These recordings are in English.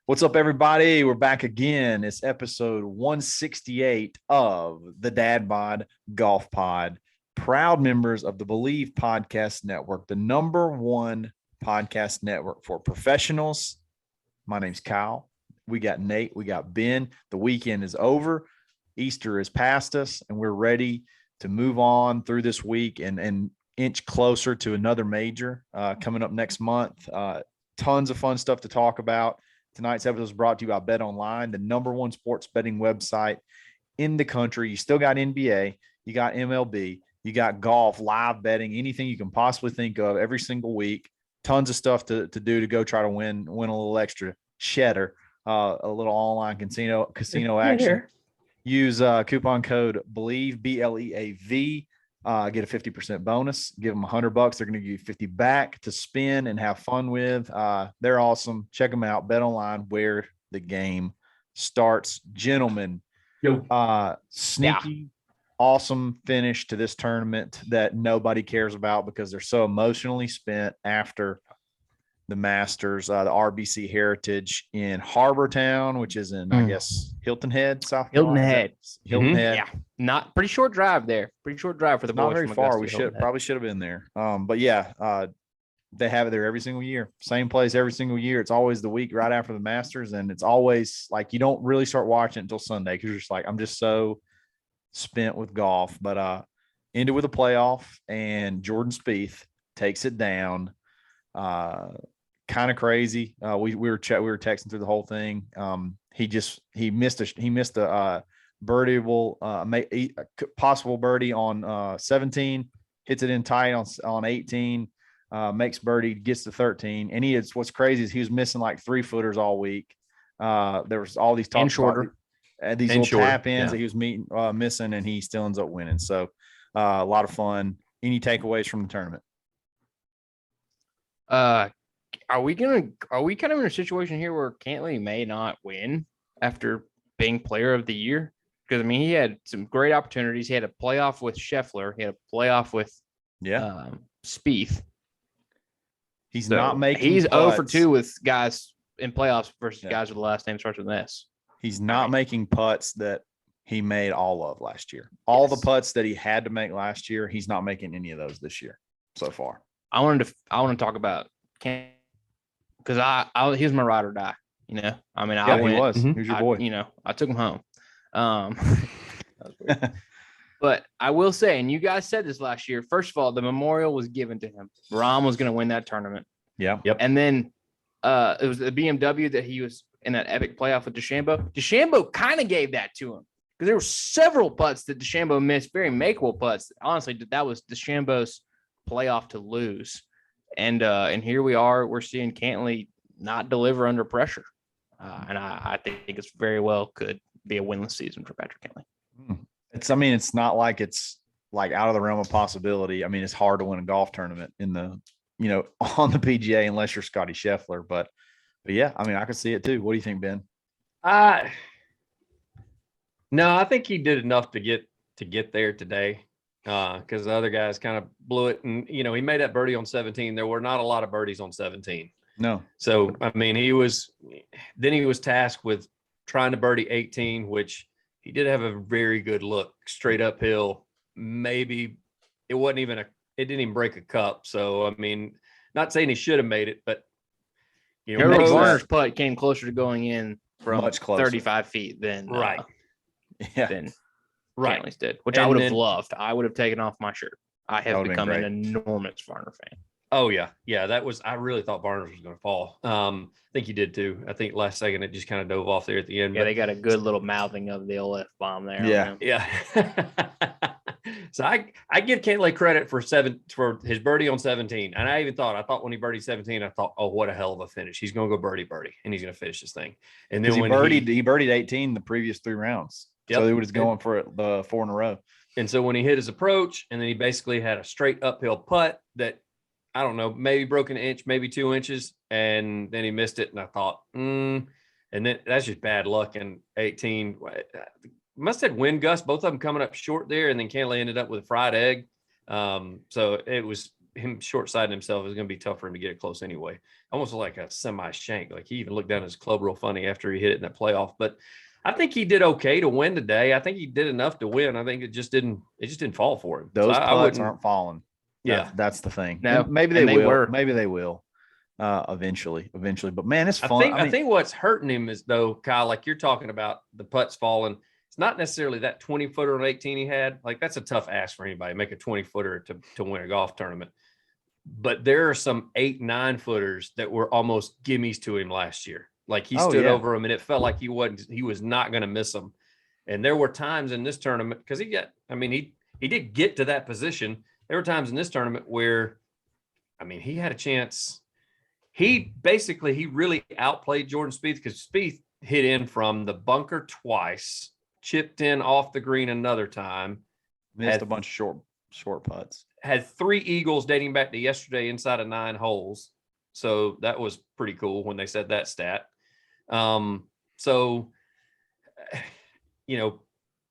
What's up, everybody? We're back again. It's episode 168 of the Dadbod Golf Pod. Proud members of the Believe Podcast Network, the #1 podcast network for professionals. My name's Kyle. We got Nate. We got Ben. The weekend is over. Easter is past us, and we're ready to move on through this week and inch closer to another major coming up next month. Tons of fun stuff to talk about. Tonight's episode is brought to you by Bet Online, the #1 sports betting website in the country. You still got NBA, you got MLB, you got golf, live betting, anything you can possibly think of every single week. Tons of stuff to do to go try to win a little extra cheddar, a little online casino action. Use coupon code BELIEVE, BLEAV. Get a 50% bonus. Give them $100. They're going to give you 50 back to spend and have fun with. They're awesome. Check them out. Bet Online, where the game starts. Gentlemen, sneaky, awesome finish to this tournament that nobody cares about because they're so emotionally spent after the Masters, the RBC Heritage in Harbor Town, which is in, I guess, Hilton Head, South Carolina. Hilton Head. Yeah, not pretty short drive there. Pretty short drive for the boys. Not very far. We probably should have been there. But yeah, they have it there every single year. Same place every single year. It's always the week right after the Masters, and it's always like you don't really start watching it until Sunday because you're just like, I'm just so spent with golf. But ended with a playoff, and Jordan Spieth takes it down. Kind of crazy. We were texting through the whole thing. He missed a birdieable possible birdie on 17, hits it in tight on 18, makes birdie, gets to 13, and what's crazy is he was missing like 3-footers all week. There was all these talks shorter, these little tap ins that he was missing, and he still ends up winning. So a lot of fun. Any takeaways from the tournament? Are we kind of in a situation here where Cantlay may not win after being player of the year? Because, I mean, he had some great opportunities. He had a playoff with Scheffler. He had a playoff with Spieth. He's not making He's putts. 0 for 2 with guys in playoffs versus guys with the last name starts with an S. He's not making putts that he made all of last year. All the putts that he had to make last year, he's not making any of those this year so far. I want to talk about Cantlay because he was my ride or die. You know, I mean, he was. He was your boy. I took him home. But I will say, and you guys said this last year, first of all, the memorial was given to him. Rahm was going to win that tournament. Yeah. Yep. And then it was the BMW that he was in that epic playoff with DeChambeau. DeChambeau kind of gave that to him because there were several putts that DeChambeau missed, very makeable putts. Honestly, that was DeChambeau's playoff to lose. And here we are. We're seeing Cantlay not deliver under pressure. And I think it's very well could be a winless season for Patrick Cantlay. It's not like it's like out of the realm of possibility. I mean, it's hard to win a golf tournament on the PGA unless you're Scotty Scheffler. But yeah, I mean, I could see it too. What do you think, Ben? No, I think he did enough to get there today. Because the other guys kind of blew it. And, he made that birdie on 17. There were not a lot of birdies on 17. No. So, I mean, he was tasked with trying to birdie 18, which he did have a very good look straight uphill. Maybe it didn't even break a cup. So, I mean, not saying he should have made it, but, Varner's putt came closer to going in from much closer. 35 feet than Cantlay did, which I would have loved. I would have taken off my shirt. I have become an enormous Varner fan. Oh yeah. I really thought Varner was going to fall. I think he did too. I think last second it just kind of dove off there at the end. Yeah, they got a good little mouthing of the old F-bomb there. Yeah. So I give Cantlay credit for his birdie on 17. And I thought when he birdied 17, I thought, oh, what a hell of a finish. He's going to go birdie, and he's going to finish this thing. And then he birdied 18 the previous 3 rounds. Yep. So he was going for it the 4 in a row. And so when he hit his approach, and then he basically had a straight uphill putt that, I don't know, maybe broke an inch, maybe 2 inches, and then he missed it. And I thought, and then that's just bad luck. And 18 must have had wind gusts, both of them coming up short there. And then Cantlay ended up with a fried egg. So it was him short-siding himself, is going to be tough for him to get it close anyway. Almost like a semi-shank. Like he even looked down at his club real funny after he hit it in that playoff. But I think he did okay to win today. I think he did enough to win. I think it just didn't fall for him. Those So putts aren't falling. Yeah, that's the thing. No, And maybe they will. were. Maybe they will. Eventually. But man, it's fun. I think what's hurting him is, though, Kyle, like you're talking about the putts falling. It's not necessarily that 20-footer on 18 he had. Like that's a tough ask for anybody to make a 20-footer to win a golf tournament. But there are some 8-9 footers that were almost gimmies to him last year. Like he stood over him and it felt like he was not going to miss them. And there were times in this tournament, because he did get to that position. There were times in this tournament where, he had a chance. He really outplayed Jordan Spieth, because Spieth hit in from the bunker twice, chipped in off the green another time, missed a bunch of short putts. Had 3 eagles dating back to yesterday inside of 9 holes. So that was pretty cool when they said that stat.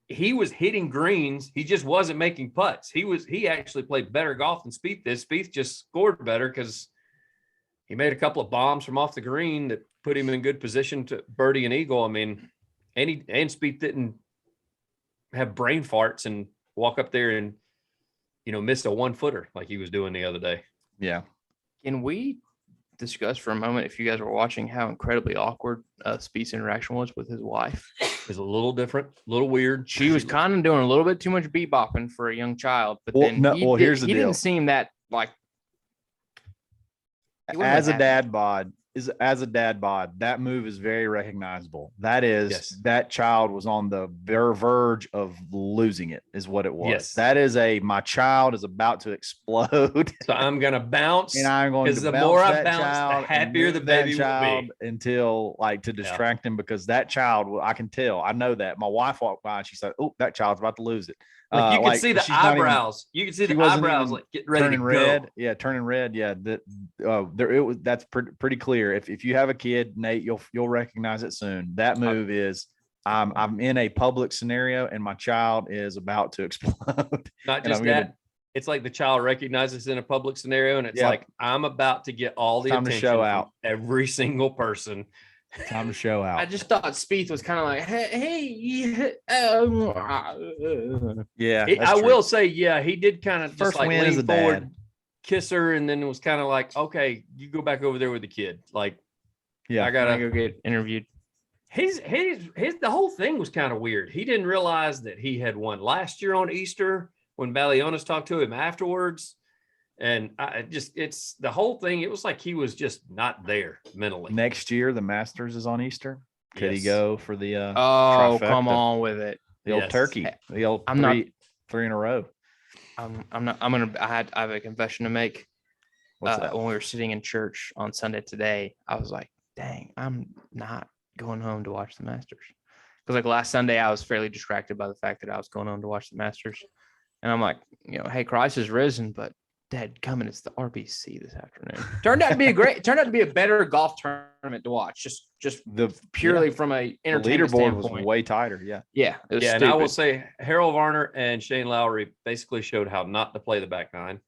He was hitting greens. He just wasn't making putts. He actually played better golf than Spieth did. Spieth just scored better because he made a couple of bombs from off the green that put him in good position to birdie an eagle. And Spieth didn't have brain farts and walk up there and, miss a 1-footer like he was doing the other day. Yeah. Can we discuss for a moment, if you guys were watching, how incredibly awkward Spieth's interaction was with his wife? It's a little different, a little weird. She was kind of doing a little bit too much bebopping for a young child, but here's the deal. He didn't seem that like. As a dad bod, that move is very recognizable. That is, that child was on the very verge of losing it, is what it was. Yes. That is my child is about to explode. So I'm going to bounce. And I'm going to the bounce more I that bounce, child the happier the baby will be. Until to distract him, because that child, I can tell. I know that. My wife walked by and she said, "Oh, that child's about to lose it." Like you can see the eyebrows. You can see the eyebrows like getting ready turning to red. go. Yeah, turning red. Yeah, that's pretty clear. If you have a kid, Nate, you'll recognize it soon. That move is I'm in a public scenario and my child is about to explode. Not just that. It's like the child recognizes in a public scenario, and it's like, I'm about to get all the attention show out. From every single person. Time to show out. I just thought Spieth was kind of like, yeah. I will say, he did kind of First just like win lean as a forward, dad. Kiss her, and then it was kind of like, okay, you go back over there with the kid. Like, I gotta go get interviewed. The whole thing was kind of weird. He didn't realize that he had won last year on Easter when Balionis talked to him afterwards. And it's the whole thing. It was like he was just not there mentally. Next year, the Masters is on Easter. Could he go for the trifecta? Come on with it. The old turkey. The old three in a row. I have a confession to make. What's that? When we were sitting in church on Sunday today, I was like, dang, I'm not going home to watch the Masters. Because like last Sunday, I was fairly distracted by the fact that I was going home to watch the Masters. And I'm like, hey, Christ has risen, but Dad, coming, it's the RBC this afternoon. Turned out to be a better golf tournament to watch. Just purely from a entertainment leaderboard standpoint. was way tighter. Yeah. It was stupid. And I will say Harold Varner and Shane Lowry basically showed how not to play the back nine.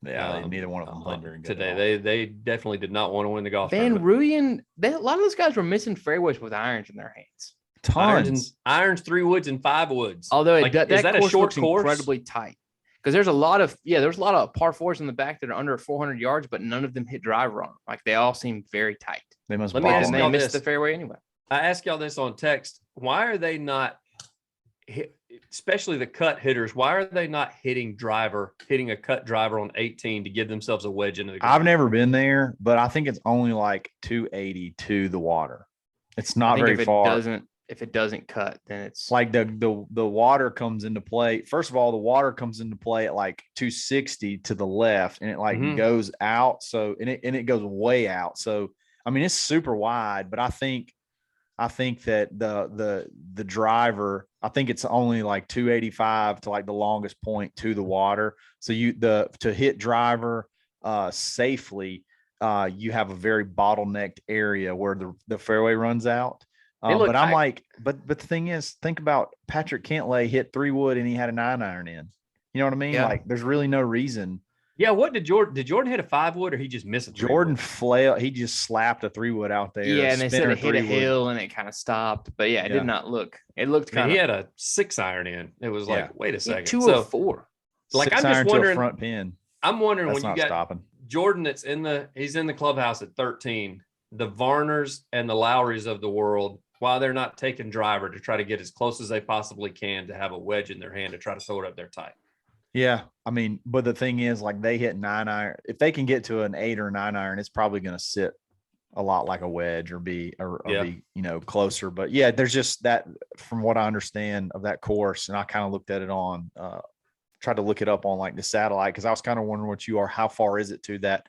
Yeah, neither one of them played very good today. They definitely did not want to win the golf Van tournament. Ruyen, a lot of those guys were missing fairways with irons in their hands. Tons. Irons, 3 woods and 5 woods. Although is that a course short looks course? Incredibly tight. Because there's a lot of par fours in the back that are under 400 yards, but none of them hit driver on them. Like they all seem very tight. They must. Let me ask and they missed the fairway anyway. I asked y'all this on text. Why are they not, especially the cut hitters? Why are they not hitting a cut driver on 18 to give themselves a wedge into the ground? I've never been there, but I think it's only like 280 to the water. It's not very far. If it doesn't cut, then it's like the water comes into play. First of all, the water comes into play at like 260 to the left, and it goes out. So and it goes way out. So I mean, it's super wide, but I think that the driver, I think it's only like 285 to like the longest point to the water. So to hit driver safely, you have a very bottlenecked area where the fairway runs out. But I'm like, but the thing is, think about Patrick Cantlay hit 3 wood and he had a 9-iron in. You know what I mean? Yeah. Like, there's really no reason Yeah, what did Jordan hit a 5-wood or he just missed a 3-wood? Jordan flail. He just slapped a 3-wood out there. Yeah, and they said spinner it hit a 3-wood. hill and it kind of stopped. But yeah, it Yeah. did not look. It looked I mean, kind he of had a 6-iron in. It was Yeah. like, wait a second. 204. Like, I'm 6 just iron to a wondering. front pin. I'm wondering That's when you not got stopping. Jordan he's in the clubhouse at 13, the Varners and the Lowrys of the world, while they're not taking driver to try to get as close as they possibly can to have a wedge in their hand to try to throw it up there tight. Yeah, I mean, but the thing is, like, they hit 9-iron. If they can get to an 8 or 9-iron, it's probably going to sit a lot like a wedge or be closer. But yeah, there's just that, from what I understand of that course, and I kind of looked at it on, tried to look it up on like the satellite, because I was kind of wondering how far is it to that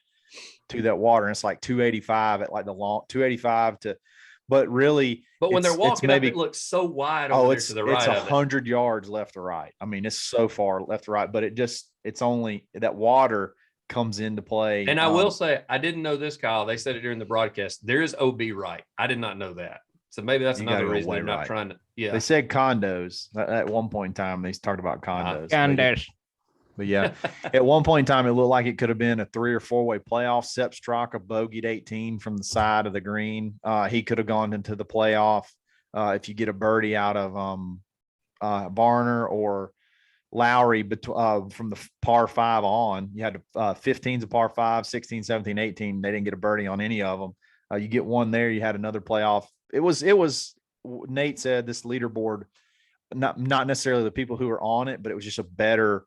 water, and it's like 285 at like the long 285 to. But really, but when they're walking maybe, up, it looks so wide over there to the right. It's 100 yards left to right. I mean, it's so far left to right, but it's only that water comes into play. And I will say, I didn't know this, Kyle. They said it during the broadcast. There is OB right. I did not know that. So maybe that's another reason they're not trying to. Yeah, they said condos at one point in time. They talked about condos. Condos. But yeah, at one point in time, it looked like it could have been a 3 or 4-way playoff. Sepp Straka bogeyed 18 from the side of the green. He could have gone into the playoff if you get a birdie out of Varner or Lowry from the par 5 on. You had 15's a par 5, 16, 17, 18. They didn't get a birdie on any of them. You get one there, you had another playoff. It was Nate said, this leaderboard, not necessarily the people who were on it, but it was just a better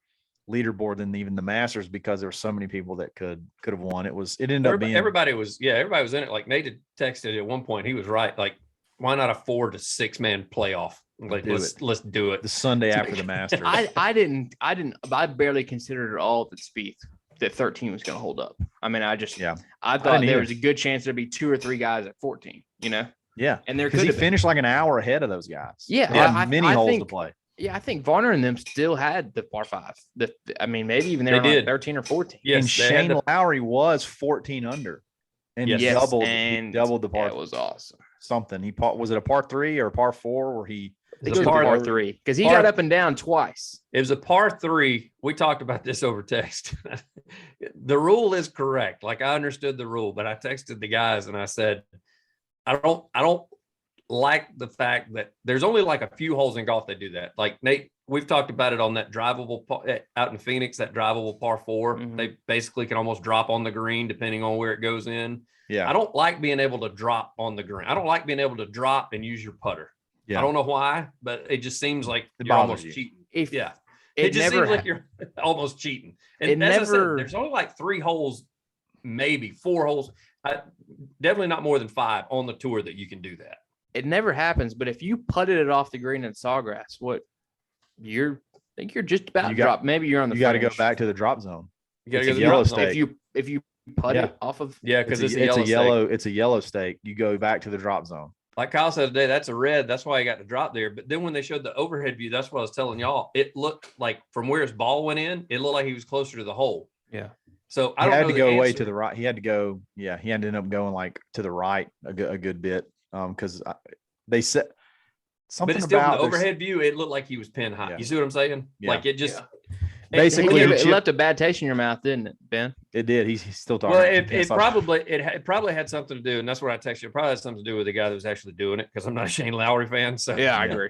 leaderboard than even the Masters, because there were so many people that could have won. It ended up being everybody was in it. Like Nate had texted at one point, he was right. Like, why not a 4 to 6 man playoff? Like, let's do it the Sunday after the Masters. I barely considered at all that Spieth that 13 was going to hold up. I mean, I thought there was a good chance there'd be 2 or 3 guys at 14, Yeah. And there could he finished like an hour ahead of those guys. Yeah. Many holes to play. Yeah, I think Varner and them still had the par 5. Maybe even they were like 13 or 14. Yes, and Shane Lowry was 14 under, and he doubled the par. That was awesome. Something was it a par 3 or a par 4 where he? It was a par 3 because he got up and down twice. It was a par 3. We talked about this over text. The rule is correct. Like, I understood the rule, but I texted the guys and I said, I don't like the fact that there's only like a few holes in golf that do that. Like, Nate, we've talked about it on that drivable out in Phoenix, that drivable par 4. Mm-hmm. They basically can almost drop on the green depending on where it goes in. Yeah. I don't like being able to drop on the green. I don't like being able to drop and use your putter. Yeah. I don't know why, but it just seems like you're almost cheating. It just seems like you're almost cheating. And as I said, there's only like 3 holes, maybe 4 holes. Definitely not more than 5 on the tour that you can do that. It never happens, but if you putted it off the green in Sawgrass, I think you're just about to drop. Maybe you're on the. You got to go back to the drop zone. You got to go to the yellow stake. If you put it off of, because it's a yellow stake. You go back to the drop zone. Like Kyle said today, that's a red. That's why I got to drop there. But then when they showed the overhead view, that's what I was telling y'all. It looked like from where his ball went in, it looked like he was closer to the hole. Yeah. So I had to go away to the right. He had to go. Yeah, he ended up going like to the right a good bit. Because they said something, but it's still about the overhead view. It looked like he was pin high. Yeah. You see what I'm saying? Yeah. Like, it just basically it left a bad taste in your mouth, didn't it, Ben? It did. He's still talking. Well, it probably had something to do, and that's what I texted you. It probably had something to do with the guy that was actually doing it, because I'm not a Shane Lowry fan. So yeah, I agree.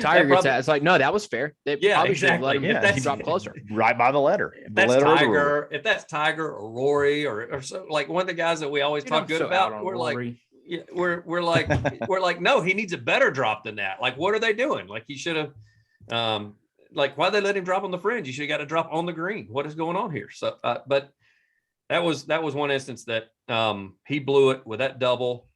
Tiger gets that. It's like, no, that was fair. They probably should have let him drop closer, right by the letter. If that's Tiger or Rory or so, like one of the guys that we always talk good about, we're like. Yeah, we're like, no, he needs a better drop than that. Like, what are they doing? Like, he should have, why they let him drop on the fringe? You should have got to drop on the green. What is going on here? So, but that was one instance that he blew it with that double,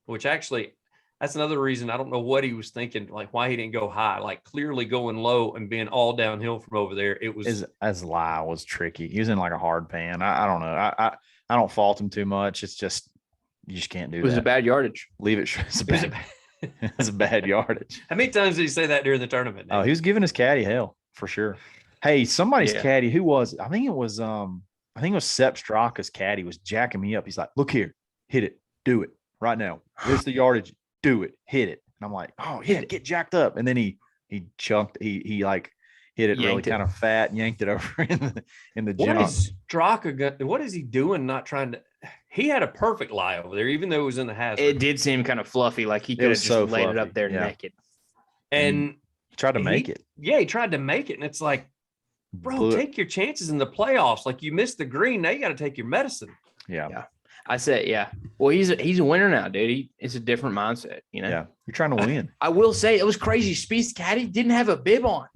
which actually, that's another reason. I don't know what he was thinking, like why he didn't go high, like clearly going low and being all downhill from over there. It was as lie was tricky. He was in like a hard pan. I don't know. I don't fault him too much. It's just, you just can't do that. It was a bad yardage. Leave it. It's a bad yardage. How many times did he say that during the tournament? Oh, he was giving his caddy hell for sure. Hey, somebody's caddy, who was it? I think it was Sepp Straka's caddy was jacking me up. He's like, look here, hit it, do it right now. Here's the yardage, do it, hit it. And I'm like, oh yeah, get jacked up. And then he chunked, he hit it really Yanked it. kind of fat, yanked it over in the What jump. is Straka? What is he doing? Not trying to. He had a perfect lie over there, even though it was in the hazard. It did seem kind of fluffy, like he could have was just so laid it fluffy, up there yeah. naked. and He tried to make it. Yeah, he tried to make it, and it's like, bro, Blew it. take your chances in the playoffs. Like, you missed the green, now you got to take your medicine. Yeah. I said, yeah. Well, he's a winner now, dude. It's a different mindset, you know. Yeah. You're trying to win. I will say it was crazy. Spieth's caddy didn't have a bib on.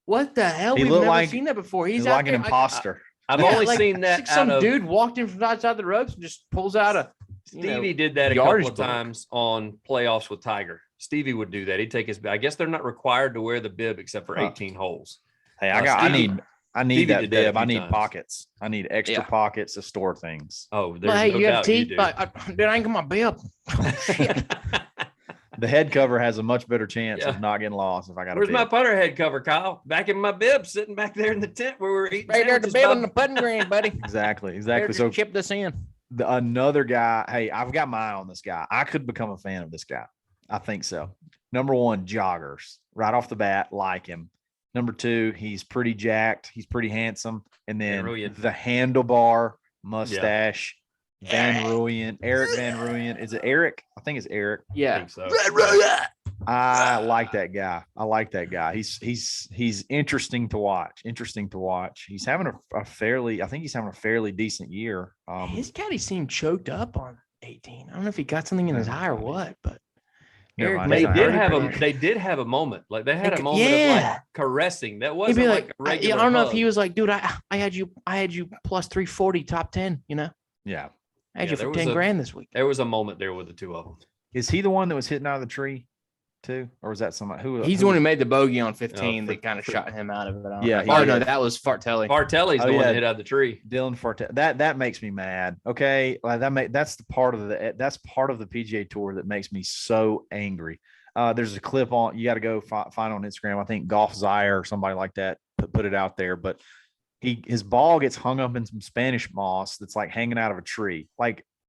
What the hell? He We've looked never like- seen that before. He's He's out like an there, imposter. I've Yeah, only like- seen that it's like some out of dude walked in from outside the ropes and just pulls out a Stevie did that a yardage couple of book. times on playoffs with Tiger. Stevie would do that. He'd take his. I guess they're not required to wear the bib except for Huh. 18 holes. Hey, I I need need that did that a bib. I few need times. pockets. I need extra Yeah. pockets to store things. Oh, there's Well, hey, no you have doubt teeth? do. Dude, I ain't got my bib. Shit. The head cover has a much better chance Yeah. of not getting lost if I got a Where's bib. my putter head cover, Kyle? Back in my bib, sitting back there in the tent where we were eating. Right there, the sandwiches, bib Bob. on the putting green, buddy. Exactly. There, So just chip this in. another guy, hey, I've got my eye on this guy. I could become a fan of this guy. I think so. Number one, joggers. Right off the bat, like him. Number two, he's pretty jacked. He's pretty handsome. And then Ruyen. the handlebar mustache, Van Ruyen, Eric Van Ruyen. Is it Eric? I think it's Eric. I Yeah. think so. I like that guy. I like that guy. He's interesting to watch. He's having a fairly, I think he's having a fairly decent year. His caddy seemed choked up on 18. I don't know if he got something in his eye or what, but Never mind, They he's not did hurt. have a. They did have a moment. Like they had a Like, moment of yeah. like caressing. That he'd wasn't be like like, a I regular. don't know if hug. he was like, dude, I had you plus 340 top 10, you know, Yeah. I had Yeah, you there for was 10 a- grand this week. There was a moment there with the two of them. Is he the one that was hitting out of the tree too? Or was that somebody who He's the one who made the bogey on 15 for- that kind of for- shot him out of it. Yeah, he Oh, no, did. that was Fartelli. Fartelli's Oh, the one yeah. that hit out of the tree. Dylan Forte? That makes me mad. Okay. Like that's the part of the PGA Tour that makes me so angry. There's a clip on, you got to go find on Instagram. I think Golf Zaire or somebody like that put it out there, but his ball gets hung up in some Spanish moss that's like hanging out of a tree.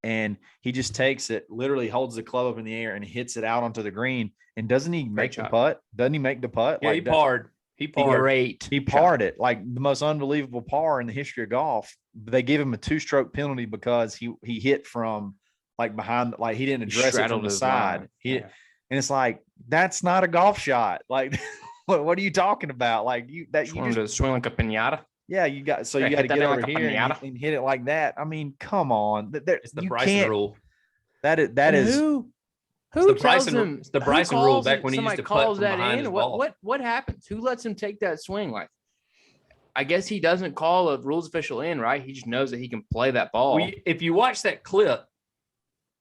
And he just takes it, literally holds the club up in the air and hits it out onto the green. And doesn't he make the shot. putt? Doesn't he make the putt? Yeah, Like, he parred. He parred. Great. he parred it, like the most unbelievable par in the history of golf. They give him a 2-stroke penalty because he hit from like behind, like he didn't address it straddled from the his side. line. He Yeah. And it's like, that's not a golf shot. Like, what are you talking about? Like Just wanted to swing like a pinata. yeah, you got Yeah, to hit get that thing over like a here piñata. and hit it like that. I mean, come on. It's the You Bryson can't- rule. That is And who who the tells Bryson- him? it's the who Bryson rule calls back it- when he used somebody to putt calls from that behind in? his What ball. what happens? Who lets him take that swing? Like, I guess he doesn't call a rules official in, right? He just knows that he can play that ball. If you watch that clip,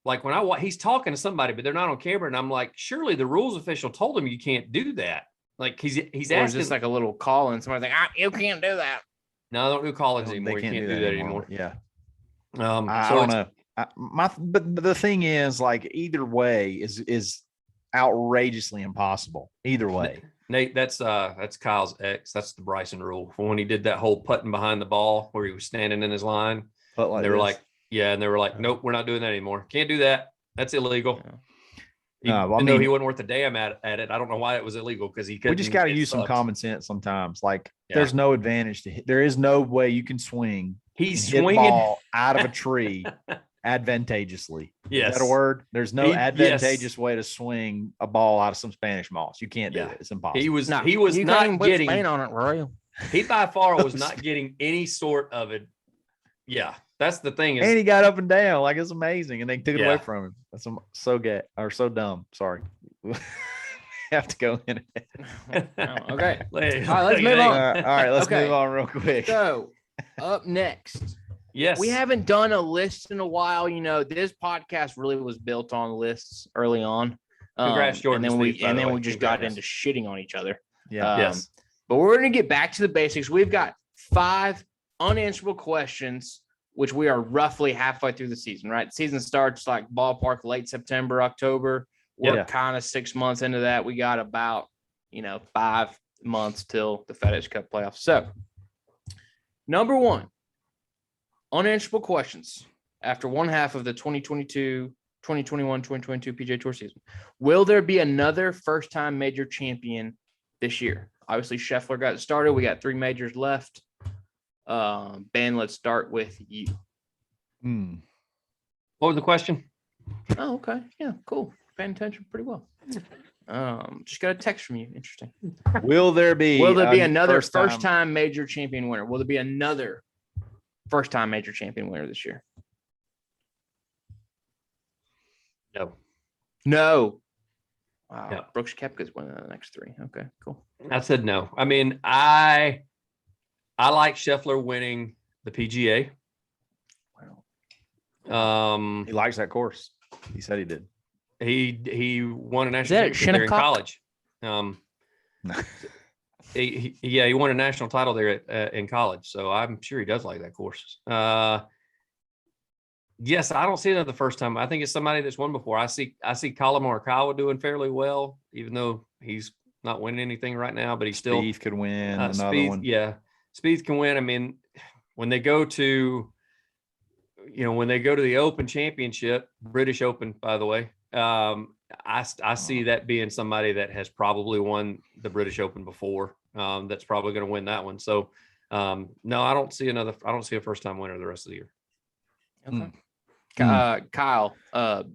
like when he's talking to somebody, but they're not on camera, and I'm like, surely the rules official told him you can't do that. Like he's or is asking. this like a little call and somebody's like, you can't do that. No, don't do call-ins they anymore. You can't do that anymore. Yeah. I I don't know. But the thing is, like, either way is outrageously impossible. Either way. Nate, that's Kyle's ex. That's the Bryson rule. For when he did that whole putting behind the ball where he was standing in his line, But like they were this. like, yeah, and they were like, nope, we're not doing that anymore. Can't do that. That's illegal. Yeah. No, well, I Even though mean- he wasn't worth a damn at it. I don't know why it was illegal because he could. we just got to use some common sense sometimes. Like, Yeah. there's no advantage to hit. There is no way you can swing. He's and hit swinging. ball out of a tree advantageously. Yes. Is that a word? There's no Yes. advantageous way to swing a ball out of some Spanish moss. You can't do Yeah. it. It's impossible. He was No, he was you can't even not put getting. Spain on it, Roy. He by far was not getting any sort of it. Yeah, that's the thing. And Is he got up and down. Like, it's amazing. And they took it Yeah. away from him. That's so gay or so dumb. Sorry. Have to go in it. Okay. All right, let's move on. All right, let's Okay. move on real quick. So up next, Yes, we haven't done a list in a while. You know, this podcast really was built on lists early on. Congrats, Jordan And then Spieth, by the way. we just got Congrats. into shitting on each other. Yeah. Yes. But we're going to get back to the basics. We've got 5 unanswerable questions, which we are roughly halfway through the season, right? The season starts like ballpark late September, October. We're Yeah. kind of 6 months into that. We got about, 5 months till the FedEx Cup playoffs. So, number 1, unanswerable questions after one half of the 2022, 2021, 2022 PGA Tour season. Will there be another first-time major champion this year? Obviously, Scheffler got it started. We got 3 majors left. Ben, let's start with you. What was the question? Oh, okay. Yeah, cool. Paying attention pretty well. Just got a text from you. Interesting. Will there be another first-time major champion winner? Will there be another first-time major champion winner this year? No. Wow. No. Brooks Koepka's winning the next 3. Okay, cool. I said no. I mean, I like Scheffler winning the PGA. He likes that course. He said he did. He won a national championship there in college. He won a national title there in college. So I'm sure he does like that course. Yes, I don't see it the first time. I think it's somebody that's won before. I see Colin Morikawa doing fairly well, even though he's not winning anything right now, but he's still. Spieth could win another Spieth, one. Yeah, Spieth can win. I mean, when they go to the Open Championship, British Open, by the way, I see that being somebody that has probably won the British Open before. That's probably going to win that one. So, no, I don't see a first time winner the rest of the year. Okay. Kyle,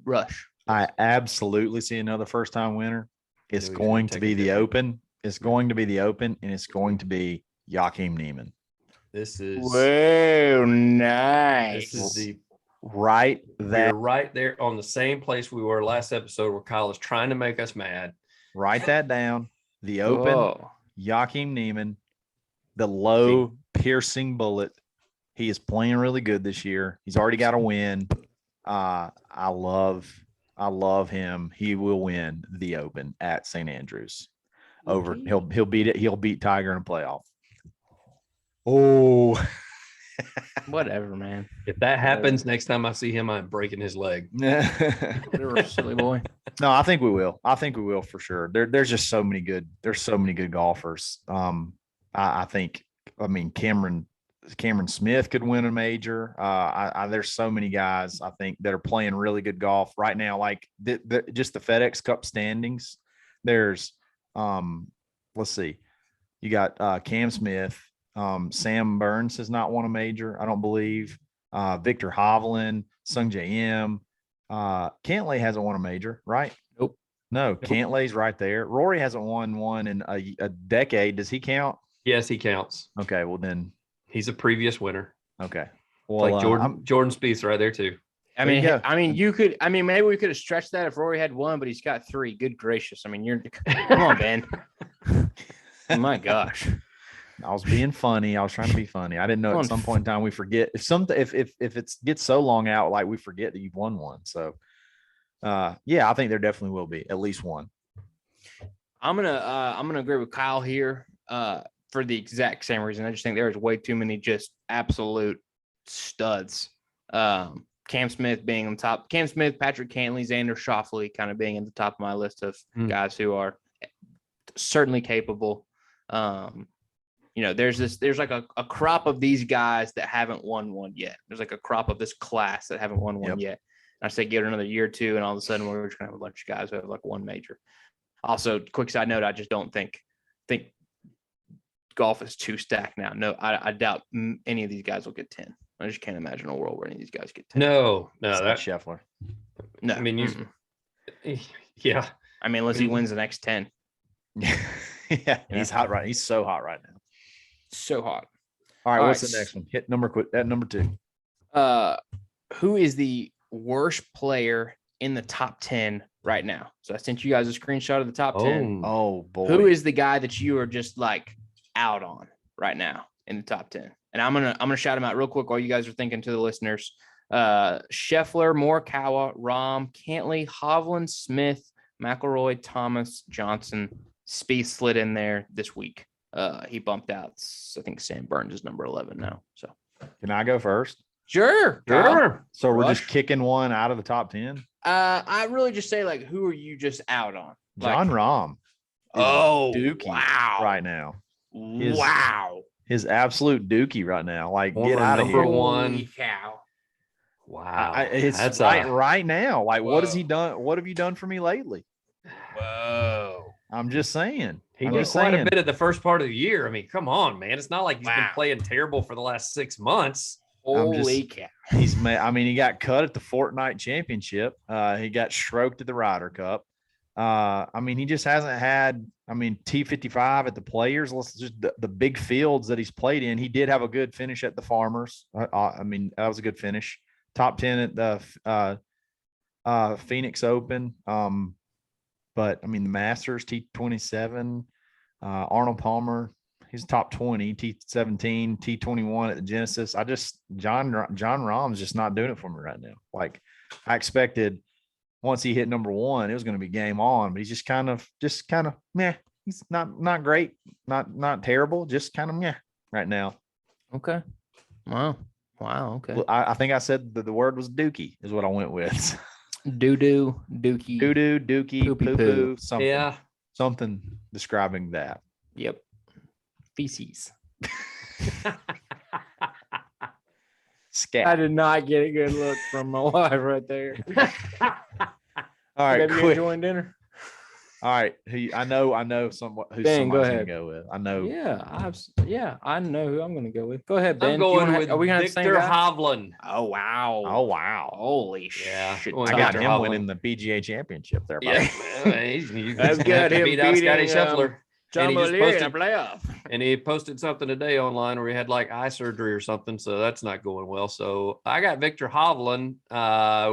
Rush. I absolutely see another first time winner. It's Maybe we should going to take be a the different- Open. It's going to be the Open, and it's going to be Joachim Neiman. This is Whoa, nice. this is the Right we're there. right there on the same place we were last episode where Kyle is trying to make us mad. Write that down. The Open, Whoa. Joachim Neiman, the low piercing bullet. He is playing really good this year. He's already got a win. I love him. He will win the Open at St. Andrews. He'll beat it. He'll beat Tiger in a playoff. Oh, Whatever, man. If that happens next time I see him, I'm breaking his leg. Whatever, silly boy. No, I think we will. I think we will for sure. There's just so many good. There's so many good golfers. I think. I mean, Cameron Smith could win a major. There's so many guys I think that are playing really good golf right now. Like just the FedEx Cup standings. There's let's see. You got Cam Smith. Sam Burns has not won a major, I don't believe. Victor Hovland, Sung J M. Cantlay hasn't won a major, right? Nope. No, Cantlay's right there. Rory hasn't won one in a decade. Does he count? Yes, he counts. Okay, well then. He's a previous winner. Okay. Well, Like Jordan Spieth right there too. Maybe we could have stretched that if Rory had 1, but he's got 3. Good gracious. I mean, come on, Ben. Oh my gosh. I was being funny. I was trying to be funny. I didn't know at some point in time we forget if it gets so long out, like we forget that you've won one. So yeah, I think there definitely will be at least one. I'm gonna agree with Kyle here for the exact same reason. I just think there's way too many just absolute studs. Cam Smith being on top. Cam Smith, Patrick Cantlay, Xander Schauffele kind of being at the top of my list of guys who are certainly capable. There's like a crop of these guys that haven't won one yet. There's like a crop of this class that haven't won one yet. And I say give it another year or two, and all of a sudden we're just gonna have a bunch of guys who have like one major. Also, quick side note, I just don't think golf is too stacked now. No, I doubt any of these guys will get 10. I just can't imagine a world where any of these guys get 10. No, That's Scheffler. No, I mean, yeah. I mean, unless he wins the next 10. Yeah, he's hot right. He's so hot right now. So hot. All right, what's the next one? Hit number 2. Who is the worst player in the top 10 right now? So I sent you guys a screenshot of the top 10. Oh boy. Who is the guy that you are just like out on right now in the top 10? And I'm gonna shout him out real quick while you guys are thinking to the listeners. Scheffler, Morikawa, Rahm, Cantlay, Hovland, Smith, McIlroy, Thomas, Johnson. Spieth slid in there this week. He bumped out. I think Sam Burns is number 11 now. So Can I go first? Sure. So we're just kicking one out of the top 10. I really just say, like, who are you just out on? John Rahm. Oh, dookie wow. right now. Wow. His absolute dookie right now. Like, Former get out of number here. one. Holy cow. Wow. It's right now. Like, what has he done? What have you done for me lately? Whoa. I'm just saying. He I'm did just quite saying. a bit of the first part of the year. I mean, come on, man. It's not like he's been Wow. playing terrible for the last 6 months. Holy cow. He got cut at the Fortnite Championship. He got stroked at the Ryder Cup. He just hasn't had, T55 at the Players. Just the big fields that he's played in. He did have a good finish at the Farmers. That was a good finish. Top 10 at the Phoenix Open. But the Masters, T27, Arnold Palmer, he's top 20, T17, T21 at the Genesis. John Rahm's just not doing it for me right now. Like I expected once he hit number one, it was going to be game on, but he's just kind of meh. He's not great, not terrible, just kind of meh right now. Okay. Wow. Okay. Well, I think I said the word was dookie is what I went with. Doo-doo, dookie. Doo-doo, dookie, Poopy poo-poo, poo. something. Yeah. Something describing that. Yep. Feces. Scat. I did not get a good look from my wife right there. All right, Have you quick. enjoying dinner? All right, I know somewhat who Ben, go somebody's gonna ahead. go with. I know. I know who I'm going to go with. Go ahead, Ben. I'm Do you going wanna with are we gonna have the same Victor guy? Hovland. Oh wow! Oh wow! Holy Yeah. shit! Well, I got Victor him Hovland. winning the PGA Championship there. Yeah. I've got him beat out Scotty beating, Scheffler. John And he just O'Leary in a posted- playoff. And he posted something today online where he had like eye surgery or something. So that's not going well. So I got Victor Hovland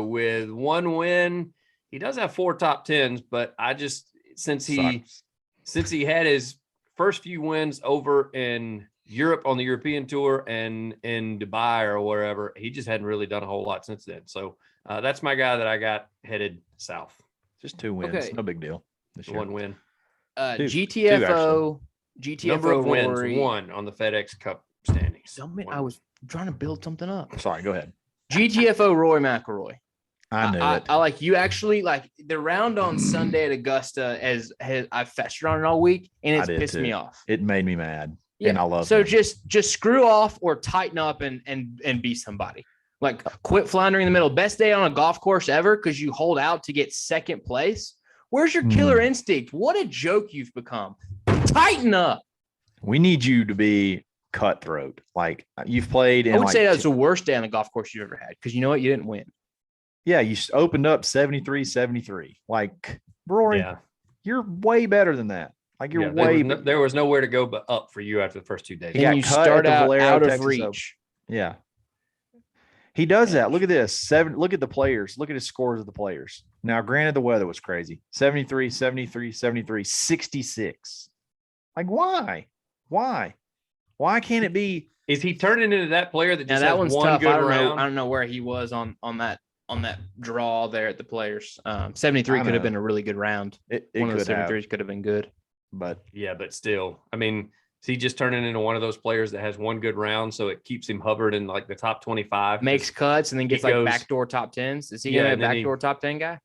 with one win. He does have 4 top 10s, but since he had his first few wins over in Europe on the European Tour and in Dubai or wherever, he just hadn't really done a whole lot since then. So that's my guy that I got headed south. Just 2 wins, Okay. no big deal. This year. One win. Two, GTFO, Number of wins, Rory. 1 on the FedEx Cup standings. I was trying to build something up. Sorry, go ahead. GTFO Roy McIlroy. I knew it. I like you actually like the round on Sunday at Augusta as I've festered on it all week and I it's did pissed me too. off. It made me mad. Yeah. And I love So him. just screw off or tighten up and be somebody. Like quit floundering in the middle. Best day on a golf course ever because you hold out to get second place. Where's your killer instinct? What a joke you've become. Tighten up. We need you to be cutthroat. Like you've played in I would like say that's the worst day on a golf course you've ever had because you know what? You didn't win. yeah, you opened up 73-73. Like Rory, Yeah. you're way better than that. Like you're Yeah, way there was nowhere to go but up for you after the first 2 days. He got And you cut start at the out Valero, out of Texas Open. reach. Yeah. He does that. Look at this. Look at the players. Look at his scores of the players. Now, granted, the weather was crazy. 73, 73, 73, 66. Like, why? Why can't it be? Is he turning into that player that Now just that has one's one tough. good I round? don't know where he was on that draw there at the Players. 73 I could have know. been a really good round. It One of the could have, 73s could have been good. but Yeah, but still, I mean, is he just turning into one of those players that has one good round, so it keeps him hovered in like the top 25? Makes cuts and then gets he like goes- backdoor top 10s. Is he Yeah, gonna be a and then he- backdoor top 10 guy?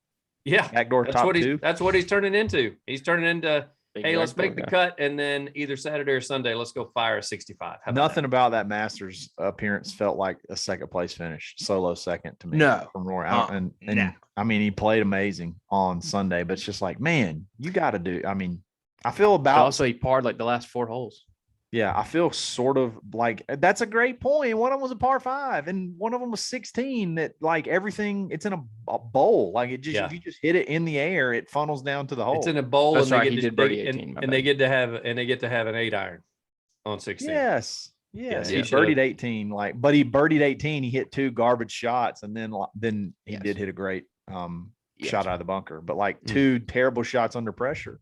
Yeah, backdoor that's top what 2. that's what he's turning into. He's turning into, Big hey, let's backdoor make the guy. cut, and then either Saturday or Sunday, let's go fire a 65. How about Nothing that? about that Masters appearance felt like a second place finish, solo second to me. No. From Rory. And no. I mean, he played amazing on Sunday, but it's just like, man, you got to do. I mean, I feel But about also he parred like the last 4 holes. Yeah, I feel sort of like that's a great point. One of them was a par 5, and one of them was 16. That like everything, it's in a bowl. Like it just Yeah. if you just hit it in the air, it funnels down to the hole. It's in a bowl, That's and they right, get he this did birdie big- 18, my and they get to have an 8-iron on 16. yes, Yes, he he should've- birdied 18. But he birdied 18. He hit 2 garbage shots, and then he Yes. did hit a great Yes. shot out of the bunker. But like 2 terrible shots under pressure.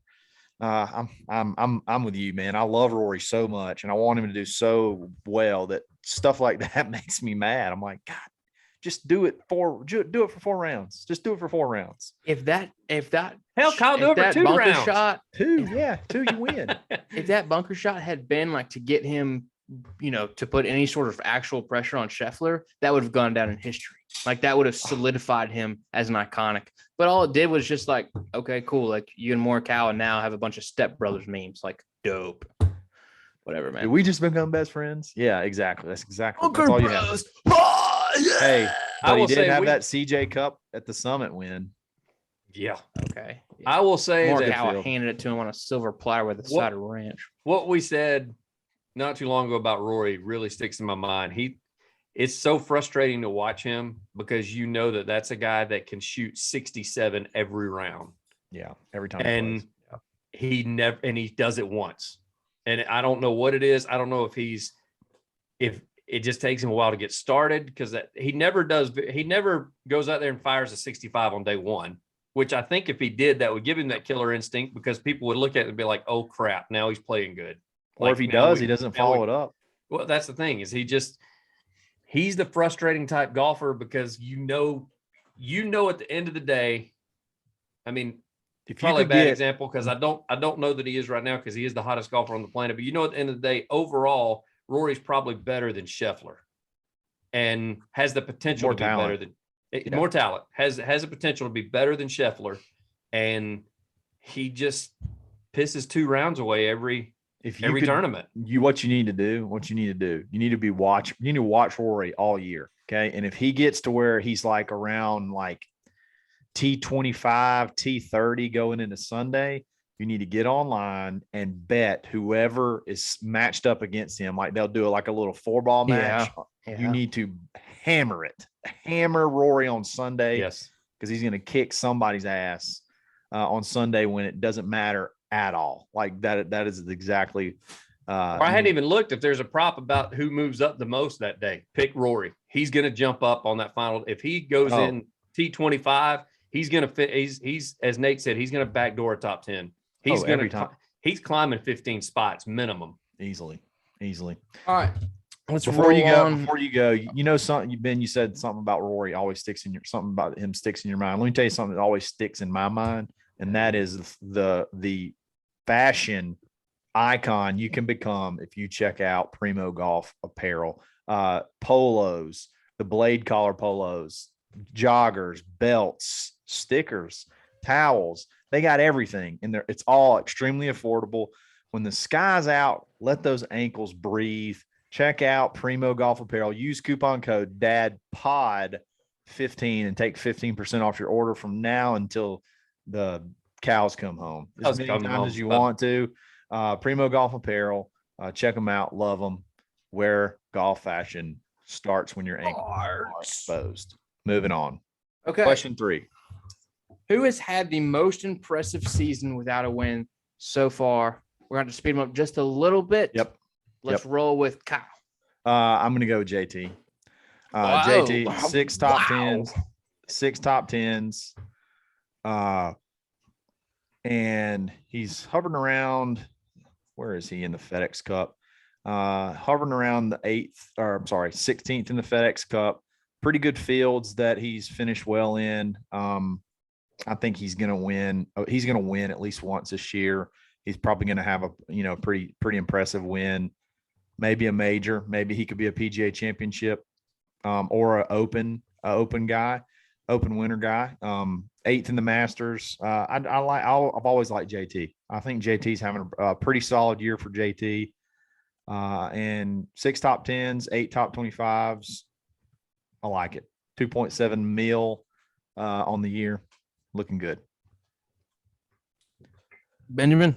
I'm with you, man. I love Rory so much, and I want him to do so well that stuff like that makes me mad. I'm like, God, just do it for 4 rounds. Just do it for 4 rounds. If that Hell, Kyle, do if it for that 2 bunker rounds. shot 2, yeah, 2, you win. if that bunker shot had been like to get him, to put any sort of actual pressure on Scheffler, that would have gone down in history. Like that would have solidified him as an iconic. But all it did was just like, okay, cool. Like you and Morikawa now have a bunch of stepbrothers memes. Like dope. Whatever, man. Did we just become best friends? Yeah, exactly. That's all you have. Oh, yeah. Hey, I but he will did say have we- that CJ Cup at the Summit win. Yeah. Okay. I will say that Morikawa handed it to him on a silver platter with a side of ranch. what we said not too long ago about Rory really sticks in my mind. It's so frustrating to watch him because you know that's a guy that can shoot 67 every round. Yeah, every time. And he does it once. And I don't know what it is. I don't know if it just takes him a while to get started because he never goes out there and fires a 65 on day one, which I think if he did, that would give him that killer instinct because people would look at it and be like, oh crap, now he's playing good. Or if he does, he doesn't follow it up. Well, that's the thing is he's the frustrating type golfer because you know at the end of the day, I mean, if probably a bad example because I don't know that he is right now because he is the hottest golfer on the planet. But at the end of the day, overall, Rory's probably better than Scheffler and has the potential to be better than more talent, has the potential to be better than Scheffler. And he just pisses 2 rounds away every tournament. What you need to do, you need to watch Rory all year. Okay. And if he gets to where he's like around like T25, T30 going into Sunday, you need to get online and bet whoever is matched up against him. Like they'll do like a little 4-ball match. Yeah. You need to hammer Rory on Sunday. Yes. Because he's going to kick somebody's ass on Sunday when it doesn't matter at all. Like that is exactly. I hadn't even looked if there's a prop about who moves up the most that day. Pick Rory. He's going to jump up on that final. If he goes in T25, he's going to fit. He's as Nate said, he's going to backdoor a top 10. He's climbing 15 spots minimum. Easily. All right. Before you go, something, Ben, you said something about Rory always something about him sticks in your mind. Let me tell you something that always sticks in my mind. And that is the fashion icon you can become if you check out Primo Golf apparel, polos, the blade collar polos, joggers, belts, stickers, towels. They got everything in there. It's all extremely affordable. When the sky's out, let those ankles breathe. Check out Primo Golf Apparel. Use coupon code DADPOD15 and take 15% off your order from now until the cows come home. As many times as you want to. Primo Golf Apparel. Check them out. Love them. Where golf fashion starts when your ankles are exposed. Moving on. Okay. Question 3. Who has had the most impressive season without a win so far? We're going to speed them up just a little bit. Yep. Let's roll with Kyle. I'm going to go with JT. JT, 6 top 10s, 6 top 10s. And he's hovering around, where is he in the FedEx Cup? Hovering around the 16th in the FedEx Cup. Pretty good fields that he's finished well in. I think he's going to win. He's going to win at least once this year. He's probably going to have a pretty impressive win. Maybe a major. Maybe he could be a PGA Championship or an open winner guy. 8th in the Masters. I've always liked JT. I think JT's having a pretty solid year for JT. And 6 top 10s, 8 top 25s. I like it. 2.7 mil on the year. Looking good. Benjamin?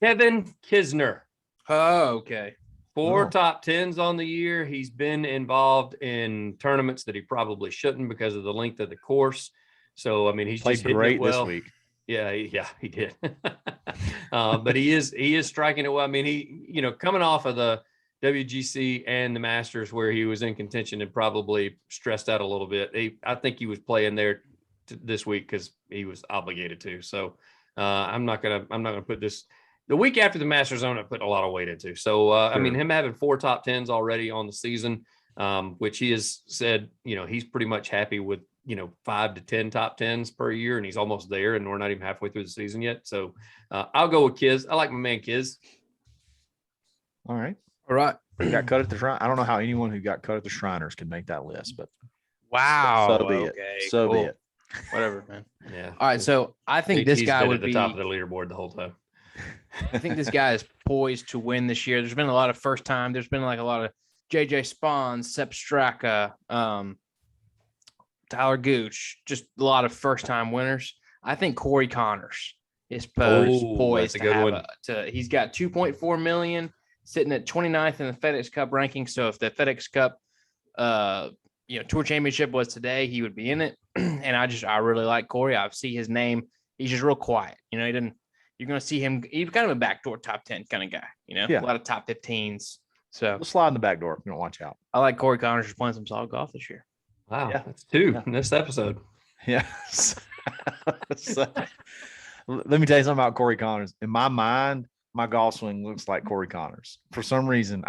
Kevin Kisner. Oh, okay. 4 top 10s on the year. He's been involved in tournaments that he probably shouldn't because of the length of the course. So, I mean, he's played just great this week. Yeah, he did. But he is striking it well. I mean, he, coming off of the WGC and the Masters where he was in contention and probably stressed out a little bit. I think he was playing there this week because he was obligated to. So I'm not gonna put this. The week after the Masters, I'm not putting a lot of weight into. So, sure. I mean, him having 4 top 10s already on the season, which he has said, he's pretty much happy with, 5 to 10 top 10s per year, and he's almost there, and we're not even halfway through the season yet. So I'll go with Kiz. I like my man Kiz. All right. He got cut at the Shrine. I don't know how anyone who got cut at the Shriners could make that list, but wow. So be it. So be it. Whatever, man. Yeah. All right. So I think this guy would be at the top of the leaderboard the whole time. I think this guy is poised to win this year. There's been a lot of first time. There's been like a lot of JJ Spawn, Sepp Straka, Tyler Gooch, just a lot of first time winners. I think Corey Connors is Oh, poised that's a to good have one. he's got 2.4 million sitting at 29th in the FedEx Cup ranking. So if the FedEx Cup Tour Championship was today, he would be in it. And I really like Corey. I see his name. He's just real quiet. You're going to see him. He's kind of a backdoor top 10 kind of guy, Yeah. a lot of top 15s. So We'll slide in the back door if you don't watch out. I like Corey Connors just playing some solid golf this year. Wow, Yeah. that's two in this episode. Yeah. So, let me tell you something about Corey Connors. In my mind, my golf swing looks like Corey Connors for some reason.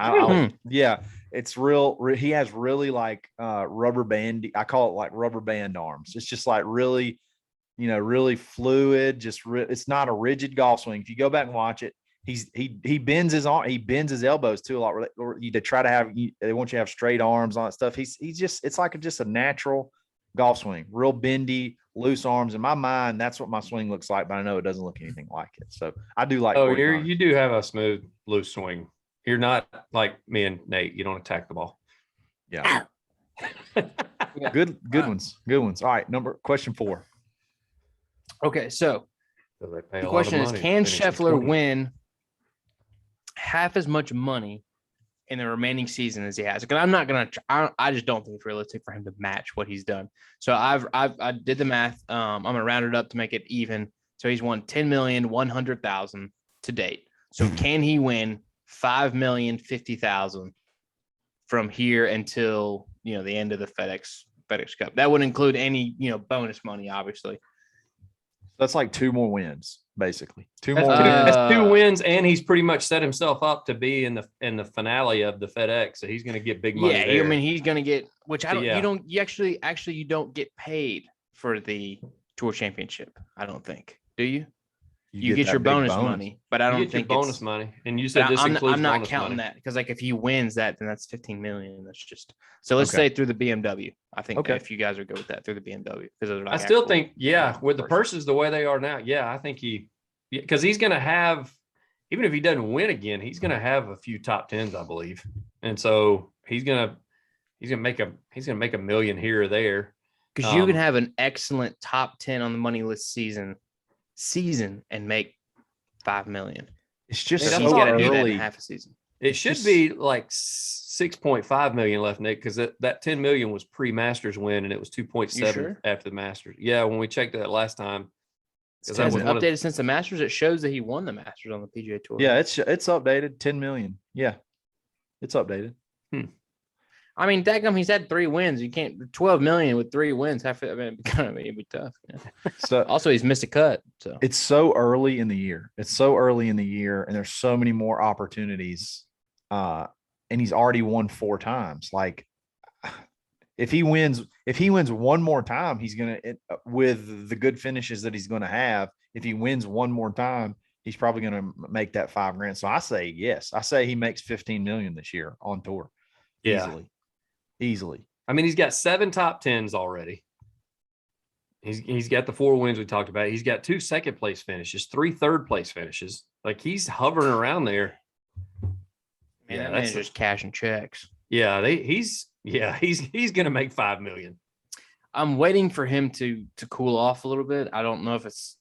Yeah, it's real. He has really like rubber band. I call it like rubber band arms. It's just like really, really fluid. It's not a rigid golf swing. If you go back and watch it, he bends his arm. He bends his elbows too a lot. They try to have. They want you to have straight arms, all that stuff. He's just. It's like just a natural golf swing, real bendy, loose arms. In my mind, that's what my swing looks like, but I know it doesn't look anything like it. So I do like. Oh, you do have a smooth, loose swing. You're not like me and Nate. You don't attack the ball. Yeah. Good ones. Good ones. All right. Question 4. Okay, so So the question is, can Scheffler win half as much money in the remaining season as he has? Because I'm not gonna. I just don't think it's realistic for him to match what he's done. So I did the math. I'm gonna round it up to make it even. So he's won 10,100,000 to date. So can he win 5,050,000 from here until the end of the FedEx Cup? That would include any bonus money, obviously. That's like 2 more wins, basically. 2 That's more two, wins. that's 2 wins, and he's pretty much set himself up to be in the finale of the FedEx. So he's going to get big money. Yeah, there. I mean he's going to get, which I don't. Yeah. You don't get paid for the Tour Championship. I don't think. Do you? You get your bonus money, but I don't get think your bonus money. And you said this includes I'm not bonus counting money. that because if he wins that, then that's 15 million. That's just so. Let's say through the BMW. I think if you guys are good with that through the BMW, because I still think with the purses the way they are now, I think because he's going to have, even if he doesn't win again, he's going to have a few top 10s, I believe, and so he's going to make a million here or there. Because you can have an excellent top 10 on the money list season and make 5 million. It's just he's so got to do that early. in half a season. It should be like 6.5 million left, Nick, because that 10 million was pre-Masters win, and it was 2.7 after the Masters. Yeah, when we checked that last time. Has it updated since the Masters? It shows that he won the Masters on the PGA Tour. Yeah, it's updated. 10 million. Yeah, it's updated. I mean, dadgum, he's had 3 wins. You can't 12 million with 3 wins. It'd be tough. So also, he's missed a cut. So it's so early in the year. And there's so many more opportunities. And he's already won 4 times. Like, if he wins 1 more time, he's gonna, with the good finishes that he's gonna have. If he wins 1 more time, he's probably gonna make that $5,000. So I say yes. I say he makes 15 million this year on tour. Yeah. Easily. I mean, he's got 7 top 10s already. He's got the 4 wins we talked about. He's got 2 second place finishes, 3 third place finishes. Like, he's hovering around there. Man, that's just cashing checks. Yeah, he's gonna make 5 million. I'm waiting for him to cool off a little bit. I don't know if it's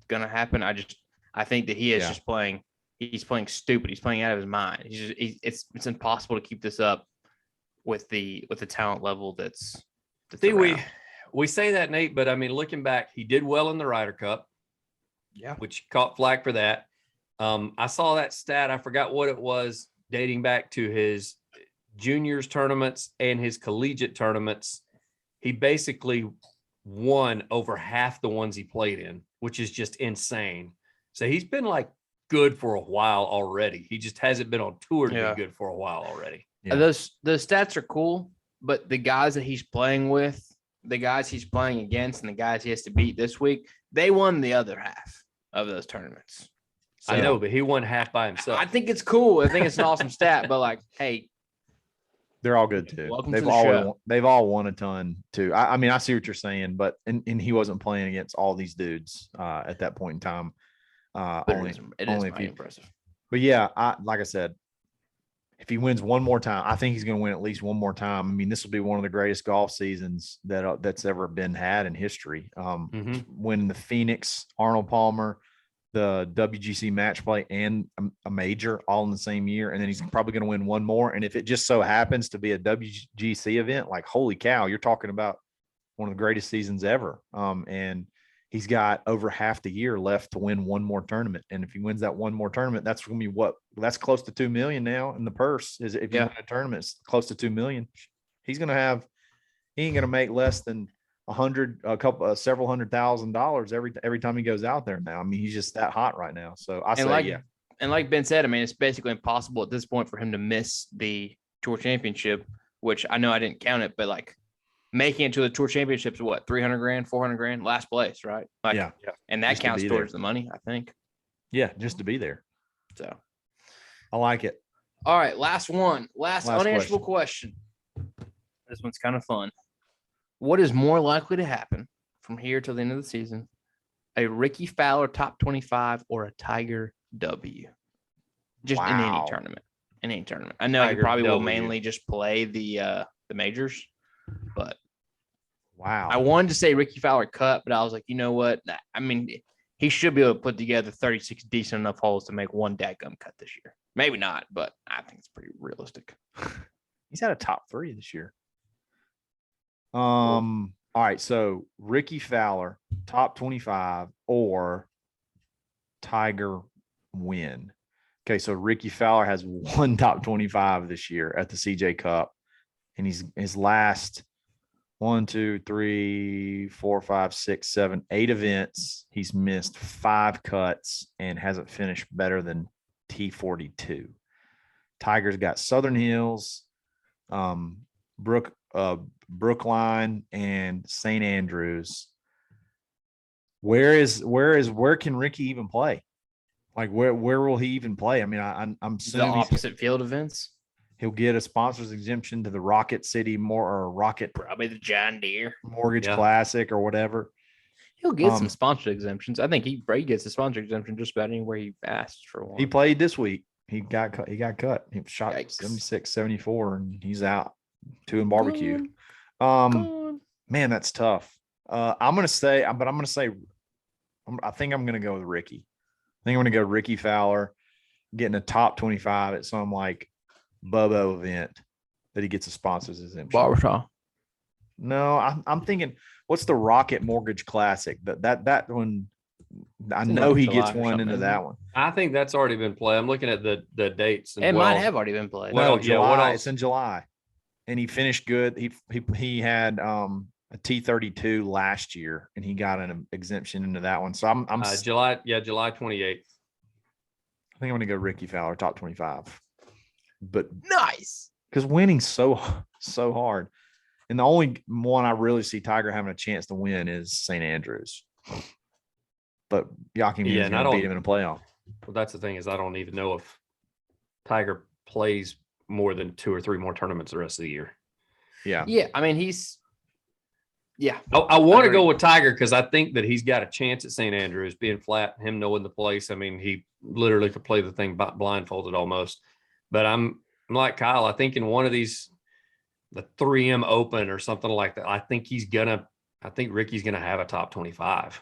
gonna happen. I think that he is just playing. He's playing stupid. He's playing out of his mind. It's impossible to keep this up with the talent level that's around. We say that, Nate, but I mean, looking back, he did well in the Ryder Cup. Yeah, which caught flack for that. I saw that stat. I forgot what it was, dating back to his juniors tournaments and his collegiate tournaments. He basically won over half the ones he played in, which is just insane. So he's been like good for a while already. He just hasn't been on tour to be good for a while already. Yeah. Those stats are cool, but the guys that he's playing with, the guys he's playing against, and the guys he has to beat this week, they won the other half of those tournaments. So, I know, but he won half by himself. I think it's cool. I think it's an awesome stat, but like, hey, they're all good too. Welcome to the show. They've all won a ton too. I mean, I see what you're saying, but and he wasn't playing against all these dudes at that point in time. It is impressive. But yeah, like I said, if he wins one more time, I think he's going to win at least one more time. I mean, this will be one of the greatest golf seasons that's ever been had in history. Winning the Phoenix, Arnold Palmer, the WGC match play, and a major all in the same year. And then he's probably going to win one more. And if it just so happens to be a WGC event, like, holy cow, you're talking about one of the greatest seasons ever. And he's got over half the year left to win one more tournament. And if he wins that one more tournament, that's going to be that's close to $2 million now in the purse. Is if you win a tournament, it's close to $2 million. He ain't going to make less than several $100,000 every time he goes out there now. I mean, he's just that hot right now. So And like Ben said, I mean, it's basically impossible at this point for him to miss the Tour Championship, which I know I didn't count it, but like making it to the Tour Championship is what, 300 grand, 400 grand, last place, right? Like, yeah. And that just counts towards the money, I think. Yeah, just to be there. So I like it. All right, last unanswerable question. This one's kind of fun. What is more likely to happen from here till the end of the season? A Ricky Fowler top 25 or a Tiger W? Just in any tournament. In any tournament. I know Tiger he probably will mainly just play the majors, but I wanted to say Ricky Fowler cut, but I was like, you know what? I mean, he should be able to put together 36 decent enough holes to make one dadgum cut this year. Maybe not, but I think it's pretty realistic. He's had a top 3 this year. All right, so Ricky Fowler, top 25 or Tiger win. Okay, so Ricky Fowler has one top 25 this year at the CJ Cup, and his last 1, 2, 3, 4, 5, 6, 7, 8 events. He's missed 5 cuts and hasn't finished better than T42. Tiger's got Southern Hills, Brookline, and St. Andrews. Where can Ricky even play? Like where will he even play? I mean, I'm assuming the opposite field events. He'll get a sponsor's exemption to the Rocket City probably the John Deere Mortgage Classic or whatever. He'll get some sponsor exemptions. I think he gets a sponsor exemption just about anywhere he asks for one. He played this week. He got cut. He shot 76, 74, and he's out. 2 in barbecue. Man, that's tough. I think I'm going to go with Ricky. I think I'm going to go Ricky Fowler, getting a top 25 at some like Bobo event that he gets a sponsor's exemption. Barbershop. No, I'm thinking, what's the Rocket Mortgage Classic? That one, I know he gets one into that one. I think that's already been played. I'm looking at the dates. It might have already been played. Well, July. It's in July, and he finished good. He had a T32 last year, and he got an exemption into that one. So I'm July 28th. I think I'm going to go Ricky Fowler, top 25. But nice, because winning's so hard, and the only one I really see Tiger having a chance to win is St. Andrews. But Joachim is going to beat him in a playoff. Well, that's the thing, is I don't even know if Tiger plays more than 2 or 3 more tournaments the rest of the year. Yeah. Yeah. I mean, I want to go with Tiger because I think that he's got a chance at St. Andrews being flat, him knowing the place. I mean, he literally could play the thing blindfolded almost. But I'm like Kyle. I think in one of these, the 3M Open or something like that, I think Ricky's gonna have a top 25.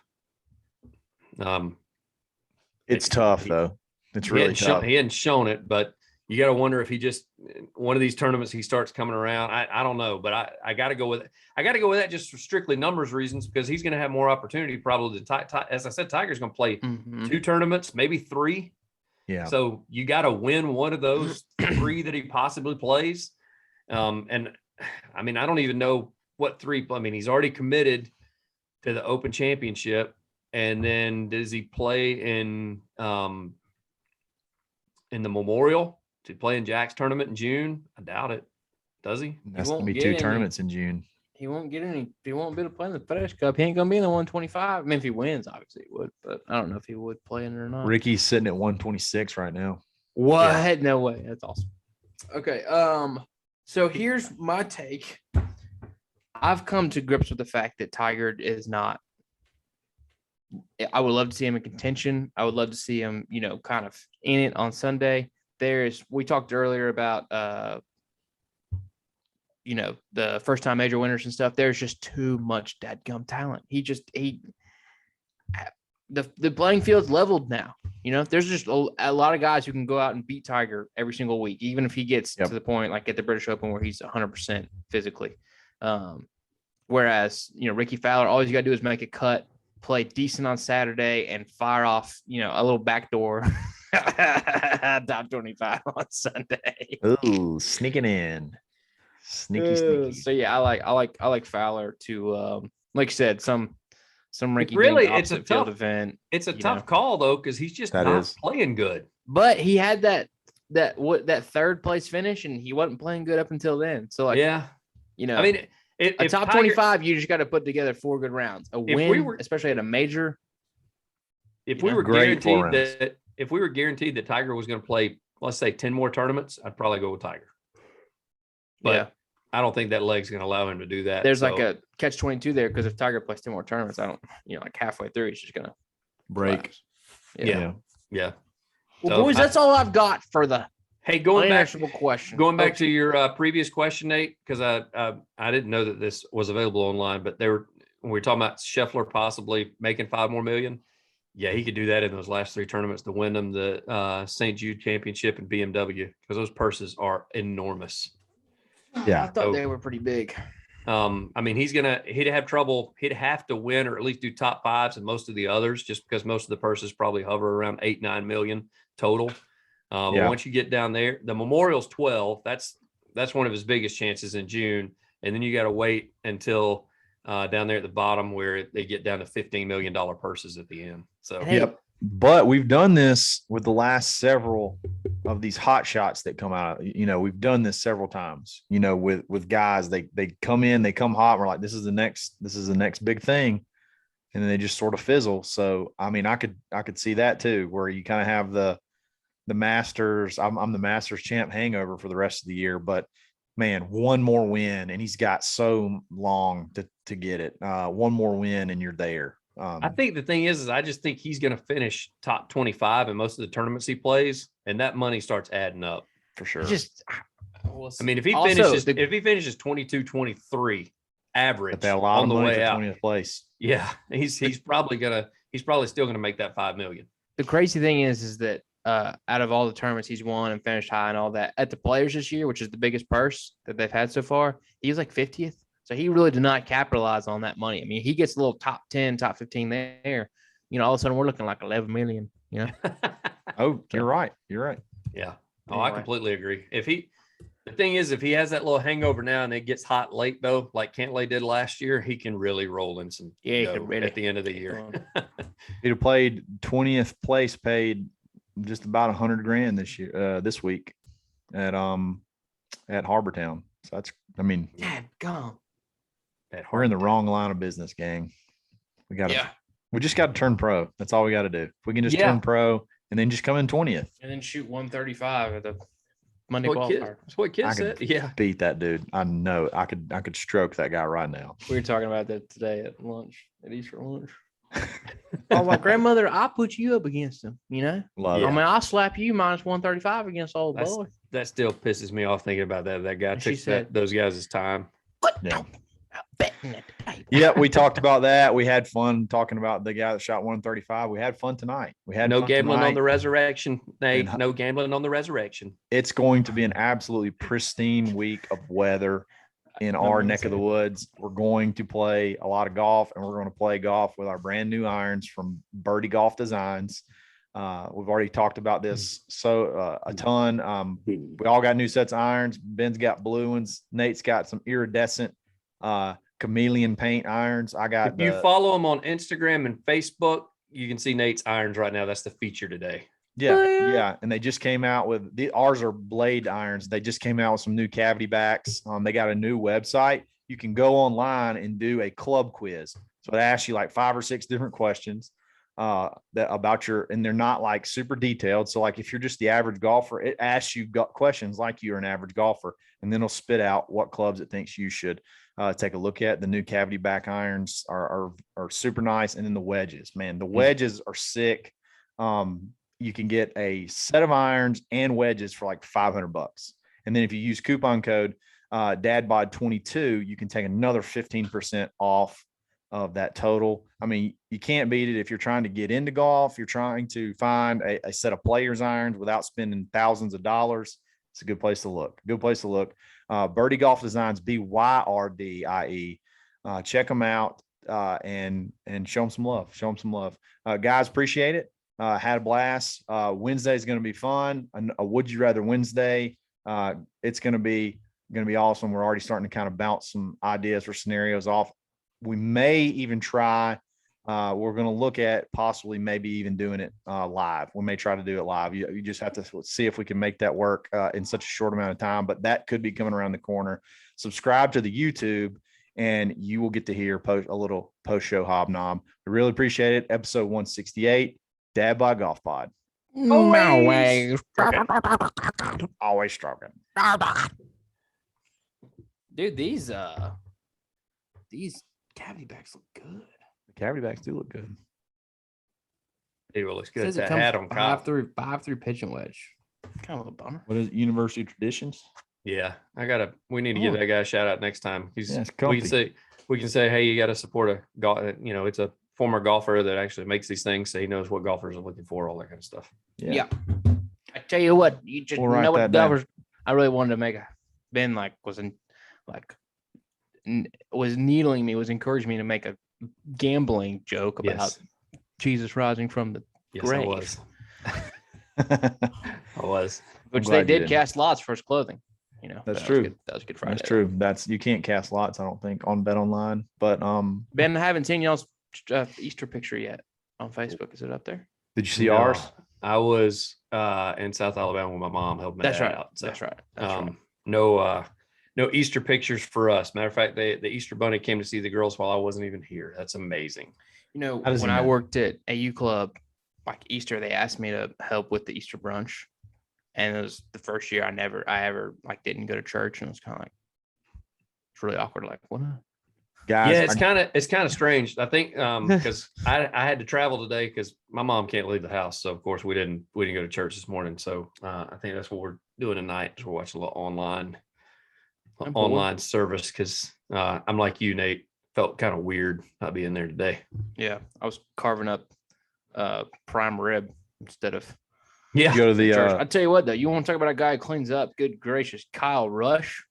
It's tough though. It's really tough. He hadn't shown it, but you got to wonder if he just one of these tournaments he starts coming around. I don't know, but I got to go with it. I got to go with that just for strictly numbers reasons, because he's going to have more opportunity probably. As I said, Tiger's going to play 2 tournaments, maybe 3. Yeah. So you got to win one of those 3 that he possibly plays. And I mean, I don't even know what 3. I mean, he's already committed to the Open Championship, and then does he play in the Memorial? To play in Jack's tournament in June? I doubt it. Does he? That's going to be 2 tournaments in June. He won't get any. If he won't be able to play in the FedEx Cup, he ain't going to be in the 125. I mean, if he wins, obviously he would, but I don't know if he would play in it or not. Ricky's sitting at 126 right now. What? Yeah. No way. That's awesome. Okay. So here's my take. I've come to grips with the fact that Tiger is not. I would love to see him in contention. I would love to see him, kind of in it on Sunday. we talked earlier about, the first time major winners and stuff. There's just too much dadgum talent. The playing field's leveled now. There's just a lot of guys who can go out and beat Tiger every single week, even if he gets to the point like at the British Open where he's 100% physically. Whereas, Ricky Fowler, all he's got to do is make a cut, play decent on Saturday, and fire off, a little backdoor top 25 on Sunday. Ooh, sneaking in. Sneaky. So yeah, I like Fowler to, like you said, some Ricky Really, Dink it's a opposite field tough event. It's a tough call though, because he's just not playing good. But he had that third place finish, and he wasn't playing good up until then. So like, I mean, a top 25, you just got to put together 4 good rounds. A win, especially at a major. If we were guaranteed that Tiger was going to play, let's say 10 more tournaments, I'd probably go with Tiger. But I don't think that leg's going to allow him to do that. There's like a catch-22 there, because if Tiger plays 10 more tournaments, I don't, like halfway through, he's just going to break. Yeah. Well, So boys, that's all I've got for the going back to your previous question, Nate, because I didn't know that this was available online, but when we were talking about Scheffler possibly making $5 more million. Yeah, he could do that in those last 3 tournaments to win them the St. Jude Championship and BMW, because those purses are enormous. Yeah, I thought they were pretty big. I mean, he'd have trouble. He'd have to win or at least do top 5s and most of the others, just because most of the purses probably hover around 8-9 million total. But once you get down there, the Memorial's 12. That's one of his biggest chances in June, and then you got to wait until down there at the bottom where they get down to $15 million purses at the end. So But we've done this with the last several of these hot shots that come out. We've done this several times. With guys, they come in, they come hot. We're like, this is the next big thing, and then they just sort of fizzle. So I mean, I could see that too, where you kind of have the Masters. I'm the Masters champ hangover for the rest of the year, but man, one more win, and he's got so long to get it. One more win, and you're there. I think the thing is I just think he's going to finish top 25 in most of the tournaments he plays, and that money starts adding up for sure. I mean, if he finishes 22, 23 average on the way out, 20th place. Yeah, he's probably still going to make that $5 million. The crazy thing is that out of all the tournaments he's won and finished high and all that at the Players this year, which is the biggest purse that they've had so far, he was like 50th. So he really did not capitalize on that money. I mean, he gets a little top 10, top 15 there. All of a sudden we're looking like 11 million, Oh, you're right. Yeah. Oh, I completely agree. The thing is, if he has that little hangover now and it gets hot late though, like Cantlay did last year, he can really roll in some at the end of the year. He'd have played 20th place, paid just about $100,000 this week at Harbortown. So that's, I mean, we're in the wrong line of business, gang. We just got to turn pro. That's all we got to do. If we can just turn pro and then just come in 20th and then shoot 135 at the Monday qualifier. That's what kids said. Yeah, beat that dude. I know. I could stroke that guy right now. We were talking about that today at Easter lunch. Oh, my grandmother, I'll put you up against him. Love it. I mean, I'll slap you minus 135 against old boy. That still pisses me off thinking about that. That guy took those guys' time. Yeah, we talked about that. We had fun talking about the guy that shot 135. We had fun tonight. We had no gambling on the resurrection, Nate. No gambling on the resurrection. It's going to be an absolutely pristine week of weather in our neck of the woods. We're going to play a lot of golf, and we're going to play golf with our brand new irons from Birdie Golf Designs. We've already talked about this a ton. We all got new sets of irons. Ben's got blue ones. Nate's got some iridescent chameleon paint irons. If you follow him on Instagram and Facebook, you can see Nate's irons right now. That's the feature today. Yeah. And they just came out with ours are blade irons. They just came out with some new cavity backs. They got a new website. You can go online and do a club quiz. So it asks you like 5 or 6 different questions and they're not like super detailed. So like if you're just the average golfer, it asks you questions like you're an average golfer, and then it'll spit out what clubs it thinks you should take a look at. The new cavity back irons are super nice. And then the wedges, man, the wedges are sick. you can get a set of irons and wedges for like $500. And then if you use coupon code Dadbod22, you can take another 15% off of that total. I mean, you can't beat it if you're trying to get into golf. You're trying to find a set of players irons without spending thousands of dollars. It's a good place to look. Good place to look. Birdie Golf Designs, BYRDIE. Check them out and show them some love. Show them some love. Guys, appreciate it. Had a blast. Wednesday is going to be fun. A Would You Rather Wednesday. It's going to be awesome. We're already starting to kind of bounce some ideas for scenarios off. We may even try. We're going to look at possibly maybe even doing it live. We may try to do it live. You just have to see if we can make that work in such a short amount of time, but that could be coming around the corner. Subscribe to the YouTube and you will get to hear a little post-show hobnob. We really appreciate it. Episode 168, Dad Bod Golf Pod. Always. Always stroking. Dude, these cavity backs look good. The cavity backs do look good. It looks good. Says That it hat comes on top. 5-3 pitch and wedge. Kind of a bummer. What is it, University Traditions? Yeah, we need to give that guy a shout out next time. Yeah, it's we comfy. can say, hey, you got to support a golf. It's a former golfer that actually makes these things, so he knows what golfers are looking for, all that kind of stuff. Yeah. I tell you what, you just We'll write know what that down. golfers. I really wanted to make Ben was needling me, was encouraging me to make a gambling joke about Yes. Jesus rising from the Yes, grave. I was. I was. Which glad they you did didn't. cast lots for his clothing. That's that true. Was good. That was a good Friday. That's true. You can't cast lots, I don't think, on Bet Online. But Ben, I haven't seen y'all's Easter picture yet on Facebook. Is it up there? did you see No, ours? I was in South Alabama with my mom helping That's my right. dad out. So, That's right. That's right. no Easter pictures for us. Matter of fact, the Easter Bunny came to see the girls while I wasn't even here. That's amazing. How does When he I know? worked at AU Club, like Easter, they asked me to help with the Easter brunch. And it was the first year I ever like didn't go to church, and it was kind of like it's really awkward. Like, what? Guys, Yeah, it's kind of strange. I think because I had to travel today because my mom can't leave the house, so of course we didn't go to church this morning. So I think that's what we're doing tonight. Is we're watching a little online service because I'm like you, Nate. Felt kind of weird not being there today. Yeah, I was carving up prime rib instead of Yeah, go to the church. I tell you what, though, you want to talk about a guy who cleans up? Good gracious, Kyle Rush.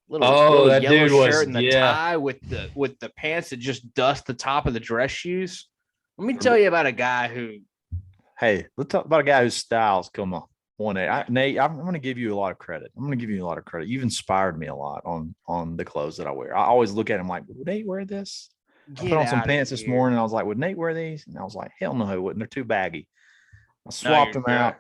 Little that yellow dude was- shirt and the yeah. tie with the pants that just dust the top of the dress shoes. Let me tell you about a guy who hey, let's talk about a guy whose styles come on. Nate, I'm going to give you a lot of credit. You've inspired me a lot on the clothes that I wear. I always look at him like, would Nate wear this? I put on some pants this morning. I was like, would Nate wear these? And I was like, hell no, he wouldn't. They're too baggy. I swapped them out.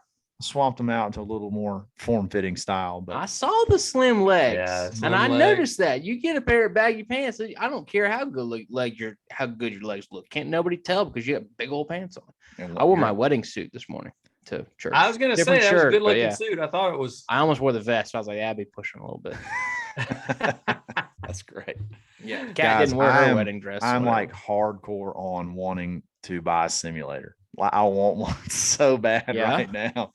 Into a little more form-fitting style. But I saw the slim legs, Yeah, and slim I leg. noticed that you get a pair of baggy pants. I don't care how good your legs look. Can't nobody tell because you have big old pants on. I wore my wedding suit this morning to church. I was gonna say Different that was a shirt, good but looking yeah. suit. I thought it was. I almost wore the vest. I was like, I'd be pushing a little bit. That's great. Yeah, Kat Guys, didn't wear her wedding dress. I'm whatever. like hardcore on wanting to buy a simulator. I want one so bad Yeah? right now.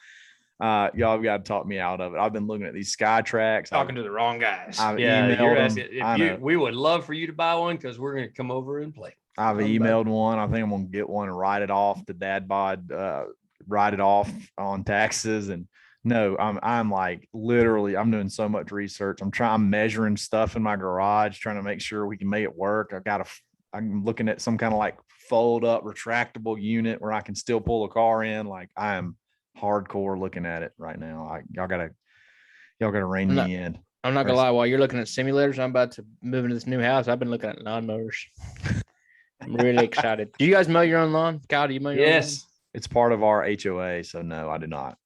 Y'all have got to talk me out of it. I've been looking at these sky tracks. talking to the wrong guys. I've Yeah, emailed you're them. asking. We would love for you to buy one because we're gonna come over and play. I've I'm emailed one. I think I'm gonna get one and write it off the dad bod, write it off on taxes. And no, I'm like literally I'm doing so much research. I'm measuring stuff in my garage, trying to make sure we can make it work. I'm looking at some kind of like fold up retractable unit where I can still pull a car in. Like I am hardcore looking at it right now. Y'all gotta rein me in. I'm not gonna lie. While you're looking at simulators, I'm about to move into this new house. I've been looking at lawnmowers. I'm really excited. Do you guys mow your own lawn? Kyle, do you mow your own lawn? Yes. It's part of our HOA, so no, I do not.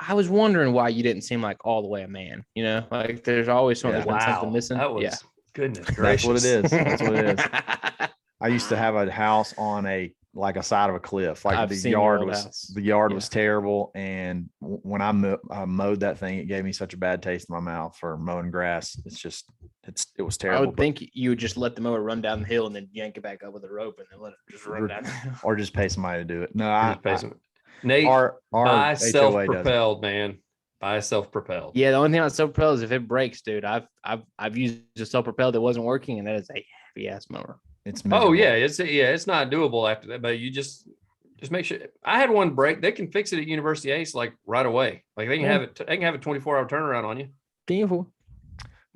I was wondering why you didn't seem like all the way a man. Like there's always something, Yeah. something missing. That was yeah. goodness That's gracious. what it is. That's what it is. I used to have a house on a side of a cliff. Like I've the seen your yard old was house. was terrible. And when I mowed that thing, it gave me such a bad taste in my mouth for mowing grass. It was I terrible. would think you would just let the mower run down the hill and then yank it back up with a rope and then let it just run down. Or just pay somebody to do it. No, Just pay some- Nate, our buy HOA does it. self-propelled, man. Buy self-propelled. Yeah, the only thing about self-propelled is if it breaks, dude. I've used a self-propelled that wasn't working, and that is a heavy ass mower. It's Oh miserable. yeah, it's not doable after that, but you just make sure. I had one break. They can fix it at University Ace like right away. Like they can have it. They can have a 24-hour turnaround on you. Beautiful.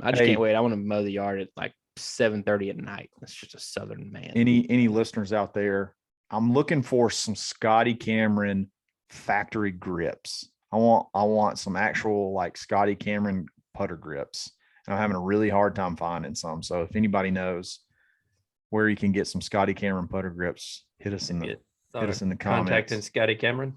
I just Hey. can't wait. I want to mow the yard at like 7:30 at night. That's just a Southern man. Any listeners out there? I'm looking for some Scotty Cameron factory grips. I want some actual like Scotty Cameron putter grips. And I'm having a really hard time finding some. So if anybody knows where you can get some Scotty Cameron putter grips, hit us in the Contacting comments. Scotty Cameron.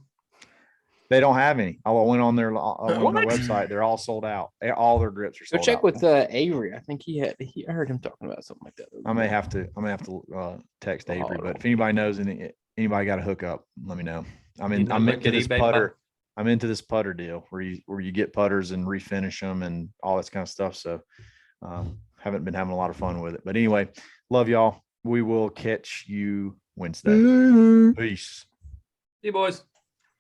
They don't have any. I went on their website. They're all sold out. All their grips are Go sold check out. with Avery. I think I heard him talking about something like that. I may have to text Avery, but if anybody knows anybody got a hookup, let me know. I'm into this putter. I'm into this putter deal where you get putters and refinish them and all this kind of stuff. So haven't been having a lot of fun with it. But anyway, love y'all. We will catch you Wednesday. Peace. See you boys.